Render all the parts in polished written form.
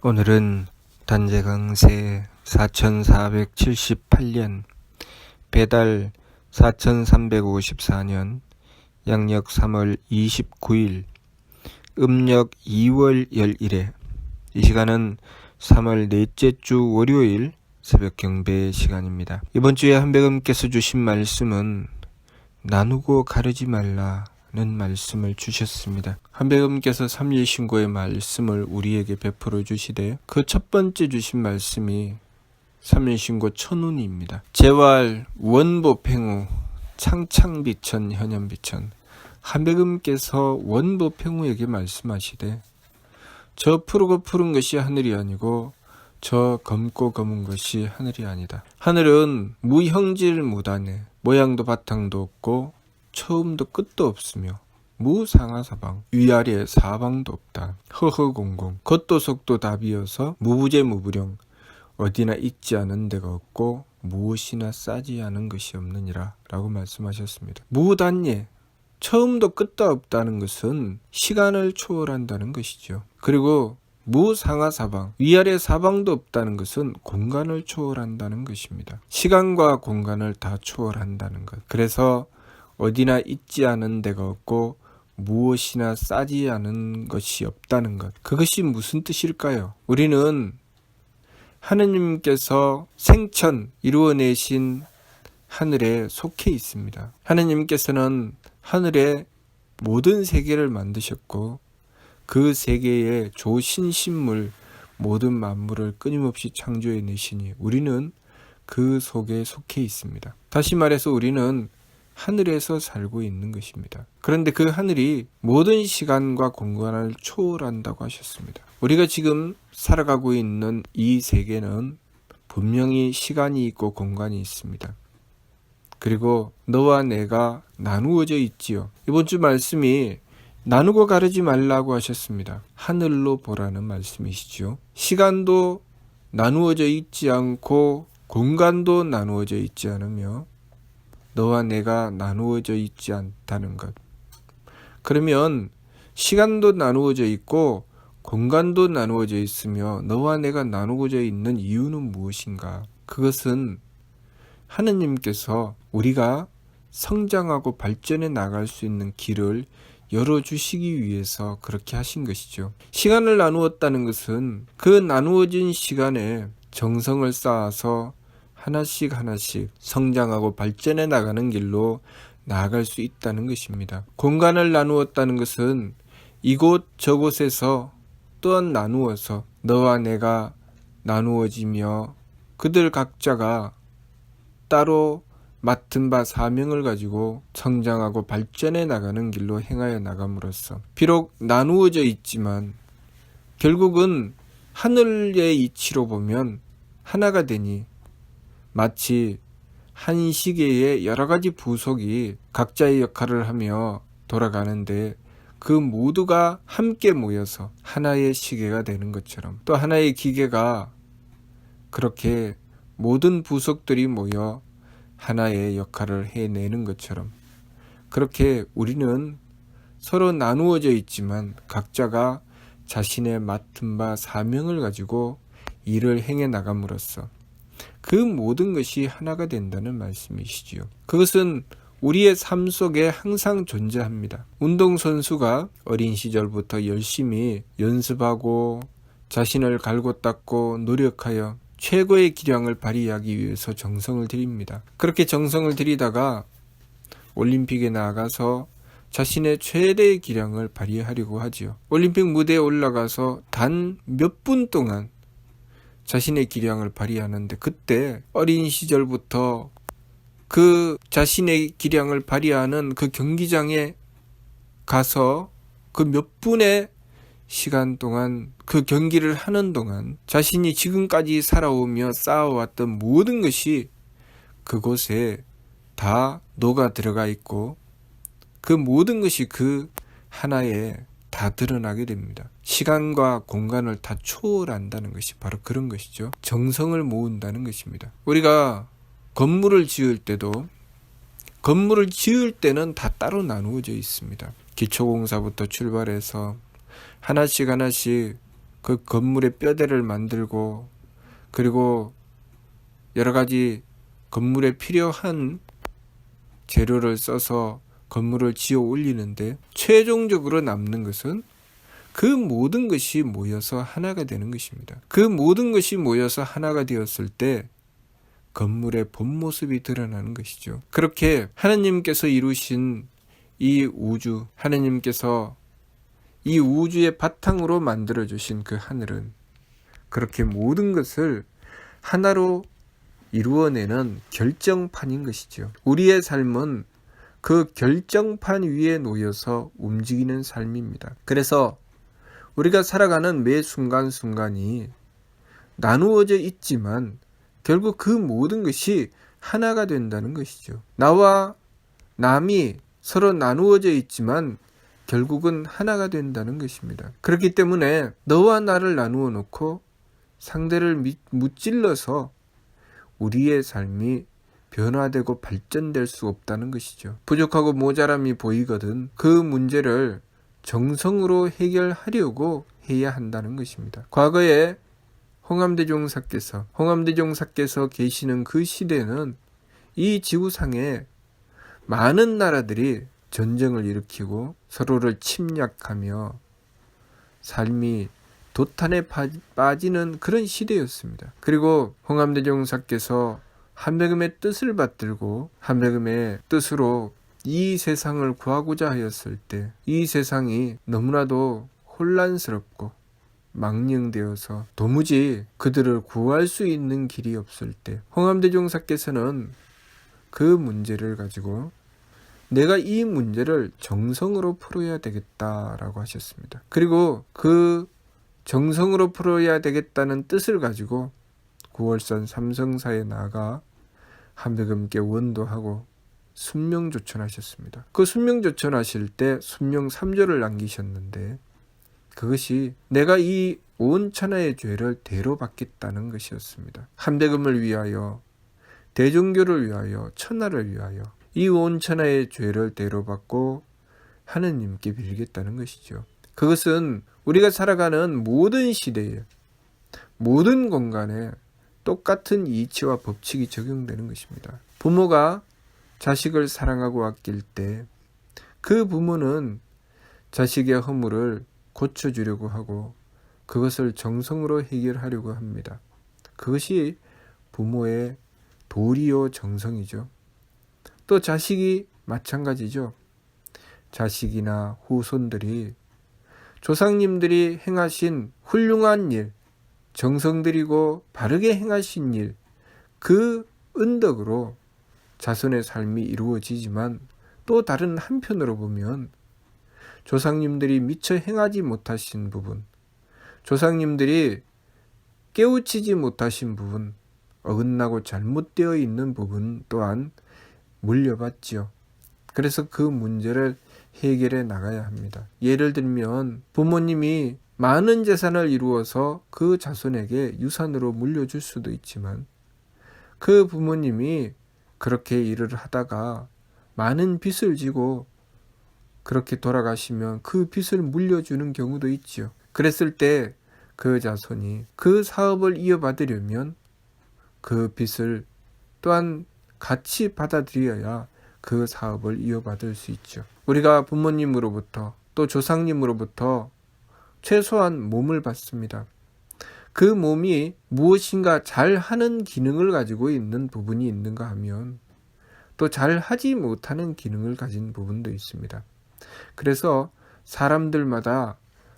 오늘은 단재강세 4478년 배달 4354년 양력 3월 29일 음력 2월 10일에 이 시간은 3월 넷째 주 월요일 새벽 경배 시간입니다. 이번 주에 한백음께서 주신 말씀은 나누고 가르지 말라는 말씀을 주셨습니다. 한백음께서 삼일신고의 말씀을 우리에게 베풀어 주시되 그 첫 번째 주신 말씀이 삼일신고 천운입니다. 재활, 원보팽우, 창창비천, 현현비천. 한백음께서 원보팽우에게 말씀하시되 저 푸르고 푸른 것이 하늘이 아니고 저 검고 검은 것이 하늘이 아니다. 하늘은 무형질 무단해 모양도 바탕도 없고 처음도 끝도 없으며 무상하사방 위아래 사방도 없다. 허허공공 겉도 속도 답이어서 무부재무불용 어디나 있지 않은 데가 없고 무엇이나 싸지 않은 것이 없느니라 라고 말씀하셨습니다. 무단예 처음도 끝도 없다는 것은 시간을 초월한다는 것이죠. 그리고 무상하사방 위아래 사방도 없다는 것은 공간을 초월한다는 것입니다. 시간과 공간을 다 초월한다는 것. 그래서 어디나 있지 않은 데가 없고 무엇이나 싸지 않은 것이 없다는 것. 그것이 무슨 뜻일까요? 우리는 하느님께서 생천 이루어내신 하늘에 속해 있습니다. 하느님께서는 하늘의 모든 세계를 만드셨고 그 세계의 조신신물 모든 만물을 끊임없이 창조해내시니 우리는 그 속에 속해 있습니다. 다시 말해서 우리는 하늘에서 살고 있는 것입니다. 그런데 그 하늘이 모든 시간과 공간을 초월한다고 하셨습니다. 우리가 지금 살아가고 있는 이 세계는 분명히 시간이 있고 공간이 있습니다. 그리고 너와 내가 나누어져 있지요. 이번 주 말씀이 나누고 가르지 말라고 하셨습니다. 하늘로 보라는 말씀이시죠. 시간도 나누어져 있지 않고 공간도 나누어져 있지 않으며 너와 내가 나누어져 있지 않다는 것. 그러면 시간도 나누어져 있고 공간도 나누어져 있으며 너와 내가 나누어져 있는 이유는 무엇인가? 그것은 하느님께서 우리가 성장하고 발전해 나갈 수 있는 길을 열어주시기 위해서 그렇게 하신 것이죠. 시간을 나누었다는 것은 그 나누어진 시간에 정성을 쌓아서 하나씩 하나씩 성장하고 발전해 나가는 길로 나아갈 수 있다는 것입니다. 공간을 나누었다는 것은 이곳 저곳에서 또한 나누어서 너와 내가 나누어지며 그들 각자가 따로 맡은 바 사명을 가지고 성장하고 발전해 나가는 길로 행하여 나감으로써 비록 나누어져 있지만 결국은 하늘의 이치로 보면 하나가 되니 마치 한 시계의 여러 가지 부속이 각자의 역할을 하며 돌아가는데 그 모두가 함께 모여서 하나의 시계가 되는 것처럼 또 하나의 기계가 그렇게 모든 부속들이 모여 하나의 역할을 해내는 것처럼 그렇게 우리는 서로 나누어져 있지만 각자가 자신의 맡은 바 사명을 가지고 일을 행해 나감으로써 그 모든 것이 하나가 된다는 말씀이시지요. 그것은 우리의 삶 속에 항상 존재합니다. 운동선수가 어린 시절부터 열심히 연습하고 자신을 갈고 닦고 노력하여 최고의 기량을 발휘하기 위해서 정성을 들입니다. 그렇게 정성을 들이다가 올림픽에 나가서 자신의 최대의 기량을 발휘하려고 하지요. 올림픽 무대에 올라가서 단 몇 분 동안 자신의 기량을 발휘하는데 그때 어린 시절부터 그 자신의 기량을 발휘하는 그 경기장에 가서 그 몇 분의 시간 동안 그 경기를 하는 동안 자신이 지금까지 살아오며 쌓아왔던 모든 것이 그곳에 다 녹아 들어가 있고 그 모든 것이 그 하나에 다 드러나게 됩니다. 시간과 공간을 다 초월한다는 것이 바로 그런 것이죠. 정성을 모은다는 것입니다. 우리가 건물을 지을 때도 건물을 지을 때는 다 따로 나누어져 있습니다. 기초공사부터 출발해서 하나씩 하나씩 그 건물의 뼈대를 만들고 그리고 여러 가지 건물에 필요한 재료를 써서 건물을 지어 올리는데 최종적으로 남는 것은 그 모든 것이 모여서 하나가 되는 것입니다. 그 모든 것이 모여서 하나가 되었을 때 건물의 본 모습이 드러나는 것이죠. 그렇게 하나님께서 이루신 이 우주, 하나님께서 이 우주의 바탕으로 만들어주신 그 하늘은 그렇게 모든 것을 하나로 이루어내는 결정판인 것이죠. 우리의 삶은 그 결정판 위에 놓여서 움직이는 삶입니다. 그래서 우리가 살아가는 매 순간순간이 나누어져 있지만 결국 그 모든 것이 하나가 된다는 것이죠. 나와 남이 서로 나누어져 있지만 결국은 하나가 된다는 것입니다. 그렇기 때문에 너와 나를 나누어 놓고 상대를 무찔러서 우리의 삶이 변화되고 발전될 수 없다는 것이죠. 부족하고 모자람이 보이거든 그 문제를 정성으로 해결하려고 해야 한다는 것입니다. 과거에 홍암대종사께서 계시는 그 시대는 이 지구상에 많은 나라들이 전쟁을 일으키고 서로를 침략하며 삶이 도탄에 빠지는 그런 시대였습니다. 그리고 홍암대종사께서 한백음의 뜻을 받들고 한백음의 뜻으로 이 세상을 구하고자 하였을 때 이 세상이 너무나도 혼란스럽고 망령되어서 도무지 그들을 구할 수 있는 길이 없을 때 홍암대종사께서는 그 문제를 가지고 내가 이 문제를 정성으로 풀어야 되겠다라고 하셨습니다. 그리고 그 정성으로 풀어야 되겠다는 뜻을 가지고 9월산 삼성사에 나가 한백음께 원도하고 순명조천하셨습니다. 그 순명조천하실 때 순명 3조를 남기셨는데 그것이 내가 이 온 천하의 죄를 대로 받겠다는 것이었습니다. 한백음을 위하여, 대종교를 위하여, 천하를 위하여 이 온 천하의 죄를 대로 받고 하느님께 빌겠다는 것이죠. 그것은 우리가 살아가는 모든 시대에 모든 공간에 똑같은 이치와 법칙이 적용되는 것입니다. 부모가 자식을 사랑하고 아낄 때 그 부모는 자식의 허물을 고쳐주려고 하고 그것을 정성으로 해결하려고 합니다. 그것이 부모의 도리요 정성이죠. 또 자식이 마찬가지죠. 자식이나 후손들이 조상님들이 행하신 훌륭한 일, 정성 들이고 바르게 행하신 일, 그 은덕으로 자손의 삶이 이루어지지만 또 다른 한편으로 보면 조상님들이 미처 행하지 못하신 부분, 조상님들이 깨우치지 못하신 부분, 어긋나고 잘못되어 있는 부분 또한 물려받지요. 그래서 그 문제를 해결해 나가야 합니다. 예를 들면 부모님이 많은 재산을 이루어서 그 자손에게 유산으로 물려줄 수도 있지만 그 부모님이 그렇게 일을 하다가 많은 빚을 지고 그렇게 돌아가시면 그 빚을 물려주는 경우도 있지요. 그랬을 때 그 자손이 그 사업을 이어받으려면 그 빚을 또한 같이 받아들여야 그 사업을 이어받을 수 있죠. 우리가 부모님으로부터 또 조상님으로부터 최소한 몸을 받습니다. 그 몸이 무엇인가 잘하는 기능을 가지고 있는 부분이 있는가 하면 또 잘하지 못하는 기능을 가진 부분도 있습니다. 그래서 사람들마다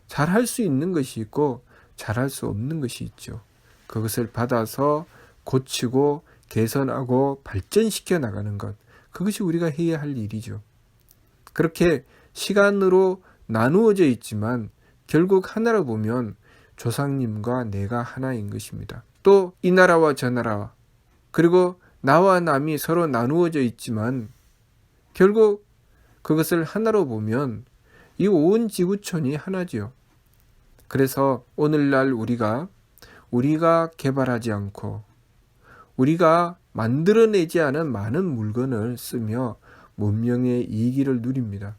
잘할 수 있는 것이 있고 잘할 수 없는 것이 있죠. 그것을 받아서 고치고 개선하고 발전시켜 나가는 것, 그것이 우리가 해야 할 일이죠. 그렇게 시간으로 나누어져 있지만 결국 하나로 보면 조상님과 내가 하나인 것입니다. 또 이 나라와 저 나라, 그리고 나와 남이 서로 나누어져 있지만 결국 그것을 하나로 보면 이 온 지구촌이 하나지요. 그래서 오늘날 우리가 개발하지 않고 우리가 만들어내지 않은 많은 물건을 쓰며 문명의 이기를 누립니다.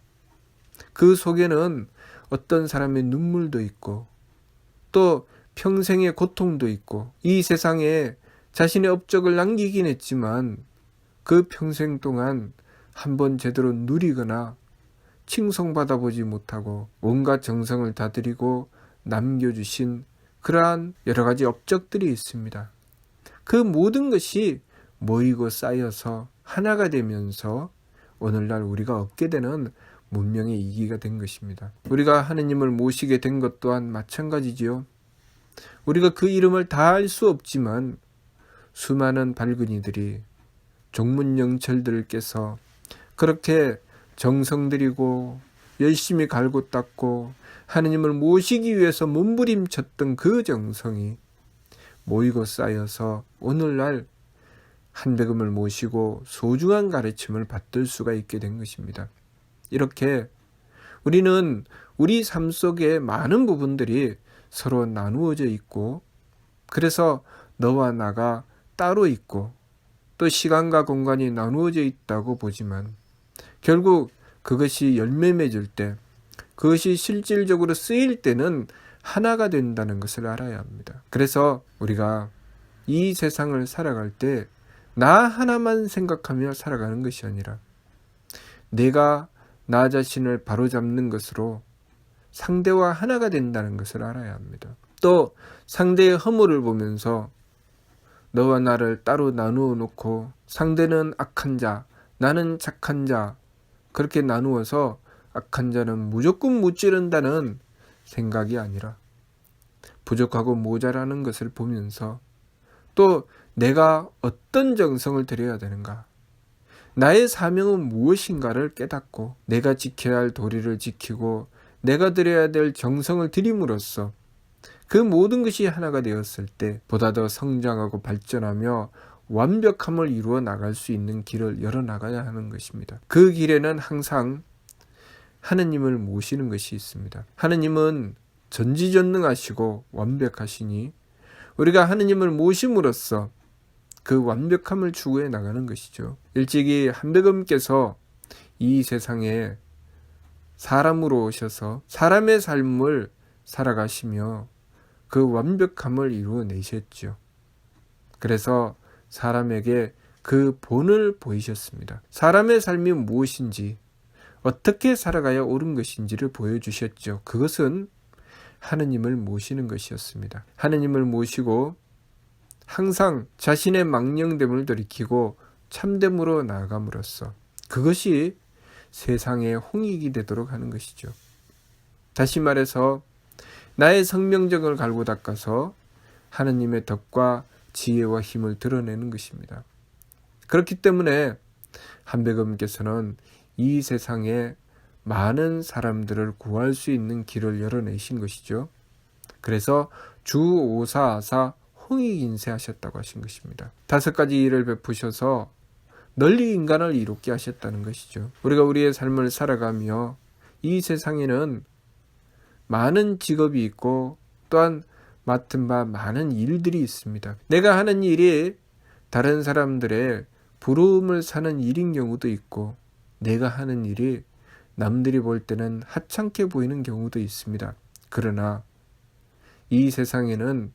그 속에는 어떤 사람의 눈물도 있고 또 평생의 고통도 있고 이 세상에 자신의 업적을 남기긴 했지만 그 평생 동안 한번 제대로 누리거나 칭송받아 보지 못하고 온갖 정성을 다 들이고 남겨주신 그러한 여러 가지 업적들이 있습니다. 그 모든 것이 모이고 쌓여서 하나가 되면서 오늘날 우리가 얻게 되는 문명의 이기가 된 것입니다. 우리가 하느님을 모시게 된 것 또한 마찬가지지요. 우리가 그 이름을 다 알 수 없지만 수많은 발근이들이 종문영철들께서 그렇게 정성 들이고 열심히 갈고 닦고 하느님을 모시기 위해서 몸부림쳤던 그 정성이 모이고 쌓여서 오늘날 한백음을 모시고 소중한 가르침을 받들 수가 있게 된 것입니다. 이렇게 우리는 우리 삶 속에 많은 부분들이 서로 나누어져 있고 그래서 너와 나가 따로 있고 또 시간과 공간이 나누어져 있다고 보지만 결국 그것이 열매 맺을 때 그것이 실질적으로 쓰일 때는 하나가 된다는 것을 알아야 합니다. 그래서 우리가 이 세상을 살아갈 때 나 하나만 생각하며 살아가는 것이 아니라 내가 나 자신을 바로잡는 것으로 상대와 하나가 된다는 것을 알아야 합니다. 또 상대의 허물을 보면서 너와 나를 따로 나누어 놓고 상대는 악한 자, 나는 착한 자 그렇게 나누어서 악한 자는 무조건 무찌른다는 생각이 아니라 부족하고 모자라는 것을 보면서 또 내가 어떤 정성을 들여야 되는가, 나의 사명은 무엇인가를 깨닫고 내가 지켜야 할 도리를 지키고 내가 드려야 될 정성을 드림으로써 그 모든 것이 하나가 되었을 때 보다 더 성장하고 발전하며 완벽함을 이루어 나갈 수 있는 길을 열어나가야 하는 것입니다. 그 길에는 항상 하느님을 모시는 것이 있습니다. 하느님은 전지전능하시고 완벽하시니 우리가 하느님을 모심으로써 그 완벽함을 추구해 나가는 것이죠. 일찍이 한백음께서 이 세상에 사람으로 오셔서 사람의 삶을 살아가시며 그 완벽함을 이루어내셨죠. 그래서 사람에게 그 본을 보이셨습니다. 사람의 삶이 무엇인지 어떻게 살아가야 옳은 것인지를 보여주셨죠. 그것은 하느님을 모시는 것이었습니다. 하느님을 모시고 항상 자신의 망령됨을 돌이키고 참됨으로 나아감으로써 그것이 세상의 홍익이 되도록 하는 것이죠. 다시 말해서 나의 성명적을 갈고 닦아서 하느님의 덕과 지혜와 힘을 드러내는 것입니다. 그렇기 때문에 한백음께서는 이 세상에 많은 사람들을 구할 수 있는 길을 열어내신 것이죠. 그래서 주오사아사 홍익인세 하셨다고 하신 것입니다. 5가지 일을 베푸셔서 널리 인간을 이롭게 하셨다는 것이죠. 우리가 우리의 삶을 살아가며 이 세상에는 많은 직업이 있고 또한 맡은 바 많은 일들이 있습니다. 내가 하는 일이 다른 사람들의 부러움을 사는 일인 경우도 있고 내가 하는 일이 남들이 볼 때는 하찮게 보이는 경우도 있습니다. 그러나 이 세상에는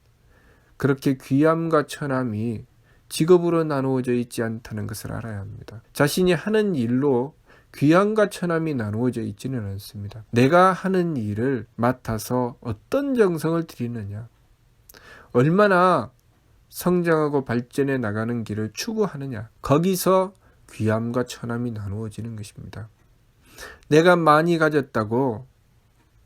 그렇게 귀함과 천함이 직업으로 나누어져 있지 않다는 것을 알아야 합니다. 자신이 하는 일로 귀함과 천함이 나누어져 있지는 않습니다. 내가 하는 일을 맡아서 어떤 정성을 들이느냐, 얼마나 성장하고 발전해 나가는 길을 추구하느냐, 거기서 귀함과 천함이 나누어지는 것입니다. 내가 많이 가졌다고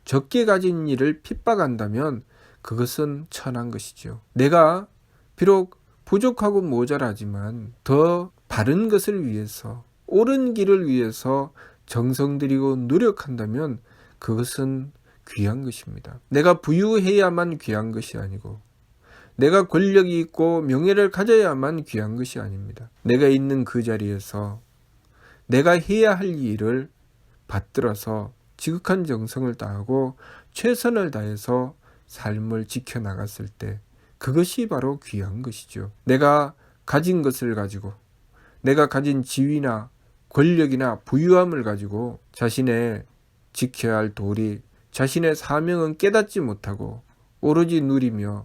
적게 가진 일을 핍박한다면 그것은 천한 것이죠. 내가 비록 부족하고 모자라지만 더 바른 것을 위해서 옳은 길을 위해서 정성 들이고 노력한다면 그것은 귀한 것입니다. 내가 부유해야만 귀한 것이 아니고 내가 권력이 있고 명예를 가져야만 귀한 것이 아닙니다. 내가 있는 그 자리에서 내가 해야 할 일을 받들어서 지극한 정성을 다하고 최선을 다해서 삶을 지켜나갔을 때 그것이 바로 귀한 것이죠. 내가 가진 것을 가지고 내가 가진 지위나 권력이나 부유함을 가지고 자신의 지켜야 할 도리, 자신의 사명은 깨닫지 못하고 오로지 누리며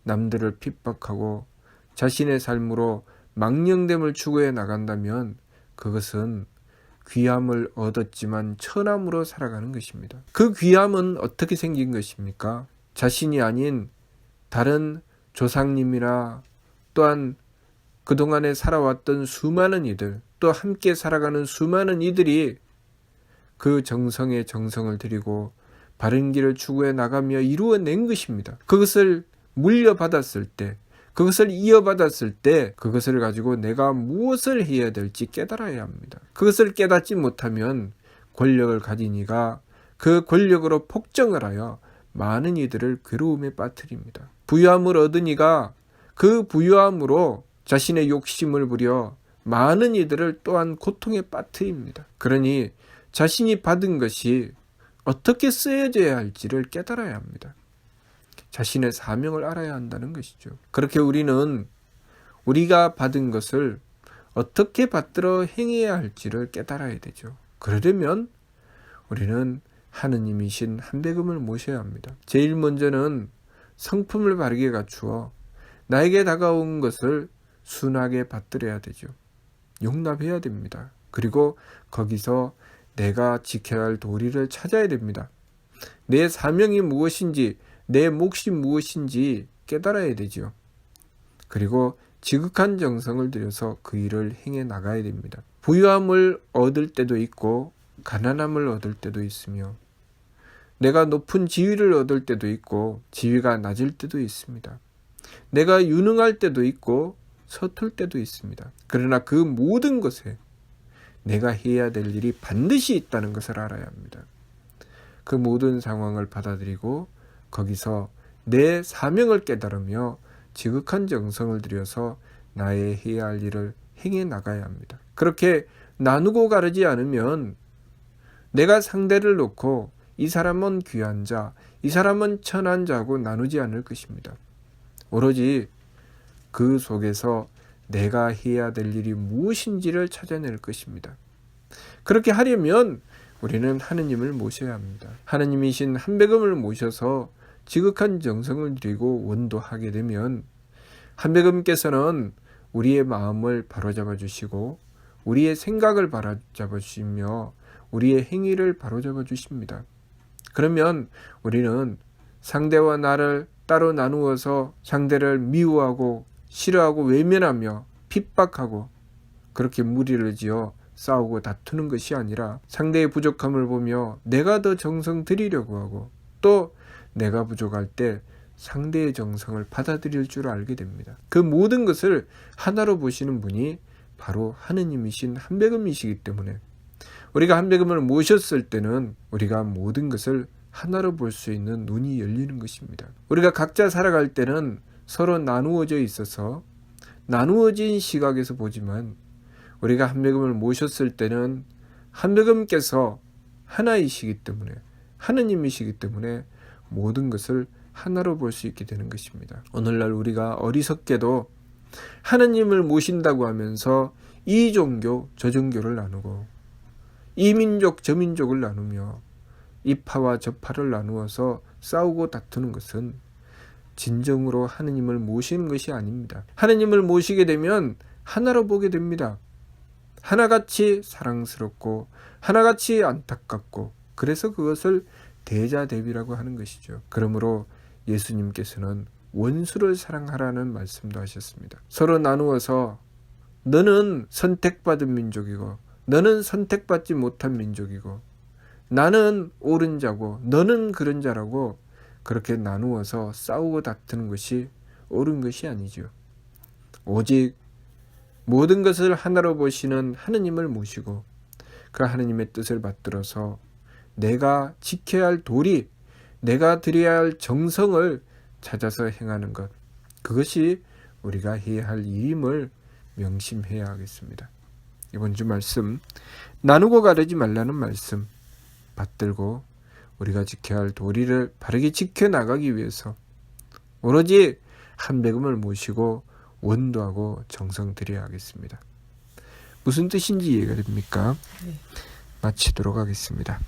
남들을 핍박하고 자신의 삶으로 망령됨을 추구해 나간다면 그것은 귀함을 얻었지만 천함으로 살아가는 것입니다. 그 귀함은 어떻게 생긴 것입니까? 자신이 아닌 다른 조상님이나 또한 그동안에 살아왔던 수많은 이들, 또 함께 살아가는 수많은 이들이 그 정성에 정성을 들이고 바른 길을 추구해 나가며 이루어낸 것입니다. 그것을 물려받았을 때, 그것을 이어받았을 때 그것을 가지고 내가 무엇을 해야 될지 깨달아야 합니다. 그것을 깨닫지 못하면 권력을 가진 이가 그 권력으로 폭정을 하여 많은 이들을 괴로움에 빠뜨립니다. 부유함을 얻은 이가 그 부유함으로 자신의 욕심을 부려 많은 이들을 또한 고통에 빠뜨립니다. 그러니 자신이 받은 것이 어떻게 쓰여져야 할지를 깨달아야 합니다. 자신의 사명을 알아야 한다는 것이죠. 그렇게 우리는 우리가 받은 것을 어떻게 받들어 행해야 할지를 깨달아야 되죠. 그러려면 우리는 하느님이신 한배금을 모셔야 합니다. 제일 먼저는 성품을 바르게 갖추어 나에게 다가온 것을 순하게 받들어야 되죠. 용납해야 됩니다. 그리고 거기서 내가 지켜야 할 도리를 찾아야 됩니다. 내 사명이 무엇인지, 내 몫이 무엇인지 깨달아야 되죠. 그리고 지극한 정성을 들여서 그 일을 행해 나가야 됩니다. 부유함을 얻을 때도 있고 가난함을 얻을 때도 있으며 내가 높은 지위를 얻을 때도 있고 지위가 낮을 때도 있습니다. 내가 유능할 때도 있고 서툴 때도 있습니다. 그러나 그 모든 것에 내가 해야 될 일이 반드시 있다는 것을 알아야 합니다. 그 모든 상황을 받아들이고 거기서 내 사명을 깨달으며 지극한 정성을 들여서 나의 해야 할 일을 행해 나가야 합니다. 그렇게 나누고 가르지 않으면 내가 상대를 놓고 이 사람은 귀한 자, 이 사람은 천한 자고 나누지 않을 것입니다. 오로지 그 속에서 내가 해야 될 일이 무엇인지를 찾아낼 것입니다. 그렇게 하려면 우리는 하느님을 모셔야 합니다. 하느님이신 한배금을 모셔서 지극한 정성을 들이고 원도하게 되면 한배금께서는 우리의 마음을 바로잡아 주시고 우리의 생각을 바로잡아 주시며 우리의 행위를 바로잡아 주십니다. 그러면 우리는 상대와 나를 따로 나누어서 상대를 미워하고 싫어하고 외면하며 핍박하고 그렇게 무리를 지어 싸우고 다투는 것이 아니라 상대의 부족함을 보며 내가 더 정성 들이려고 하고 또 내가 부족할 때 상대의 정성을 받아들일 줄 알게 됩니다. 그 모든 것을 하나로 보시는 분이 바로 하느님이신 한배금이시기 때문에 우리가 한배금을 모셨을 때는 우리가 모든 것을 하나로 볼 수 있는 눈이 열리는 것입니다. 우리가 각자 살아갈 때는 서로 나누어져 있어서 나누어진 시각에서 보지만 우리가 한배금을 모셨을 때는 한배금께서 하나이시기 때문에 하느님이시기 때문에 모든 것을 하나로 볼 수 있게 되는 것입니다. 오늘날 우리가 어리석게도 하느님을 모신다고 하면서 이 종교 저 종교를 나누고 이 민족 저 민족을 나누며 이 파와 저 파를 나누어서 싸우고 다투는 것은 진정으로 하느님을 모시는 것이 아닙니다. 하느님을 모시게 되면 하나로 보게 됩니다. 하나같이 사랑스럽고 하나같이 안타깝고 그래서 그것을 대자대비라고 하는 것이죠. 그러므로 예수님께서는 원수를 사랑하라는 말씀도 하셨습니다. 서로 나누어서 너는 선택받은 민족이고 너는 선택받지 못한 민족이고 나는 옳은 자고 너는 그런 자라고 그렇게 나누어서 싸우고 다투는 것이 옳은 것이 아니죠. 오직 모든 것을 하나로 보시는 하느님을 모시고 그 하느님의 뜻을 받들어서 내가 지켜야 할 도리, 내가 드려야 할 정성을 찾아서 행하는 것, 그것이 우리가 해야 할 일임을 명심해야 하겠습니다. 이번 주 말씀, 나누고 가르지 말라는 말씀 받들고 우리가 지켜야 할 도리를 바르게 지켜나가기 위해서 오로지 한배금을 모시고 원도하고 정성 들여야 하겠습니다. 무슨 뜻인지 이해가 됩니까? 네. 마치도록 하겠습니다.